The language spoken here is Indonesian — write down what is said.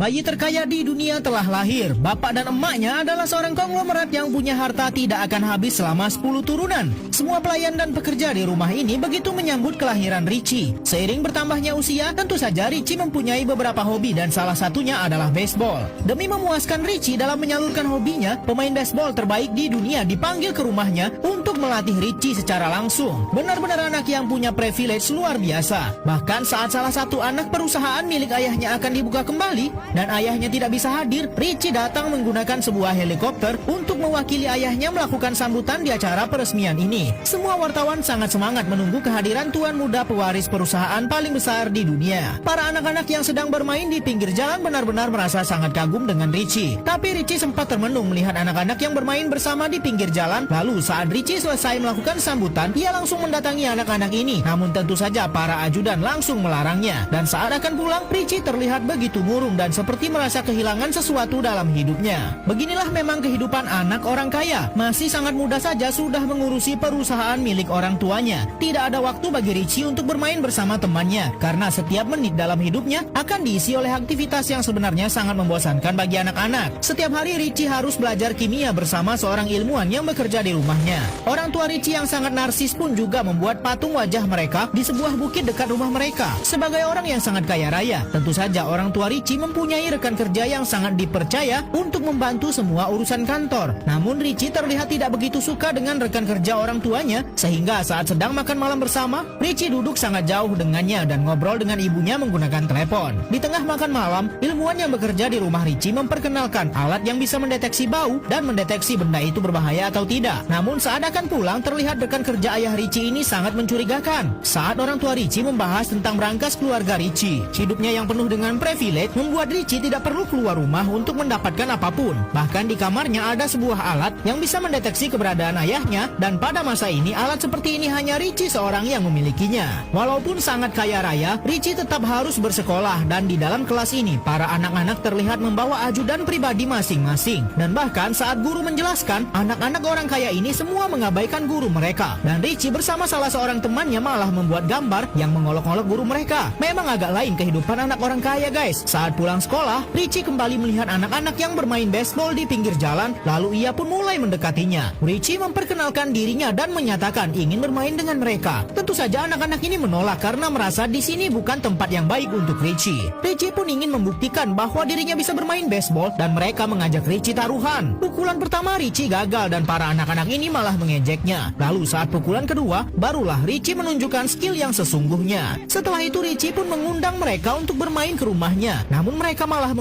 Bayi terkaya di dunia telah lahir. Bapak dan emaknya adalah seorang konglomerat yang punya harta tidak akan habis selama 10 turunan. Semua pelayan dan pekerja di rumah ini begitu menyambut kelahiran Richie. Seiring bertambahnya usia, tentu saja Richie mempunyai beberapa hobi dan salah satunya adalah baseball. Demi memuaskan Richie dalam menyalurkan hobinya, pemain baseball terbaik di dunia dipanggil ke rumahnya untuk melatih Richie secara langsung. Benar-benar anak yang punya privilege luar biasa. Bahkan saat salah satu anak perusahaan milik ayahnya akan dibuka kembali, dan ayahnya tidak bisa hadir, Richie datang menggunakan sebuah helikopter untuk mewakili ayahnya melakukan sambutan di acara peresmian ini. Semua wartawan sangat semangat menunggu kehadiran tuan muda pewaris perusahaan paling besar di dunia. Para anak-anak yang sedang bermain di pinggir jalan benar-benar merasa sangat kagum dengan Richie. Tapi Richie sempat termenung melihat anak-anak yang bermain bersama di pinggir jalan. Lalu saat Richie selesai melakukan sambutan, ia langsung mendatangi anak-anak ini. Namun tentu saja para ajudan langsung melarangnya. Dan saat akan pulang, Richie terlihat begitu murung dan seperti merasa kehilangan sesuatu dalam hidupnya. Beginilah memang kehidupan anak orang kaya. Masih sangat muda saja sudah mengurusi perusahaan milik orang tuanya. Tidak ada waktu bagi Richie untuk bermain bersama temannya, karena setiap menit dalam hidupnya akan diisi oleh aktivitas yang sebenarnya sangat membosankan bagi anak-anak. Setiap hari Richie harus belajar kimia bersama seorang ilmuwan yang bekerja di rumahnya. Orang tua Richie yang sangat narsis pun juga membuat patung wajah mereka di sebuah bukit dekat rumah mereka. Sebagai orang yang sangat kaya raya, tentu saja orang tua Richie mempunyai rekan kerja yang sangat dipercaya untuk membantu semua urusan kantor. Namun Richie terlihat tidak begitu suka dengan rekan kerja orang tuanya, sehingga saat sedang makan malam bersama, Richie duduk sangat jauh dengannya dan ngobrol dengan ibunya menggunakan telepon. Di tengah makan malam, ilmuwan yang bekerja di rumah Richie memperkenalkan alat yang bisa mendeteksi bau dan mendeteksi benda itu berbahaya atau tidak. Namun saat akan pulang, terlihat rekan kerja ayah Richie ini sangat mencurigakan. Saat orang tua Richie membahas tentang berangkas keluarga Richie, hidupnya yang penuh dengan privilege membuat Richie tidak perlu keluar rumah untuk mendapatkan apapun. Bahkan di kamarnya ada sebuah alat yang bisa mendeteksi keberadaan ayahnya, dan pada masa ini alat seperti ini hanya Richie seorang yang memilikinya. Walaupun sangat kaya raya, Richie tetap harus bersekolah, dan di dalam kelas ini para anak-anak terlihat membawa ajudan pribadi masing-masing. Dan bahkan saat guru menjelaskan, anak-anak orang kaya ini semua mengabaikan guru mereka, dan Richie bersama salah seorang temannya malah membuat gambar yang mengolok-olok guru mereka. Memang agak lain kehidupan anak orang kaya, guys. Saat pulang sekolah, Richie kembali melihat anak-anak yang bermain baseball di pinggir jalan, lalu ia pun mulai mendekatinya. Richie memperkenalkan dirinya dan menyatakan ingin bermain dengan mereka. Tentu saja anak-anak ini menolak karena merasa di sini bukan tempat yang baik untuk Richie. Richie pun ingin membuktikan bahwa dirinya bisa bermain baseball dan mereka mengajak Richie taruhan. Pukulan pertama Richie gagal dan para anak-anak ini malah mengejeknya. Lalu saat pukulan kedua, barulah Richie menunjukkan skill yang sesungguhnya. Setelah itu Richie pun mengundang mereka untuk bermain ke rumahnya. Namun mereka malah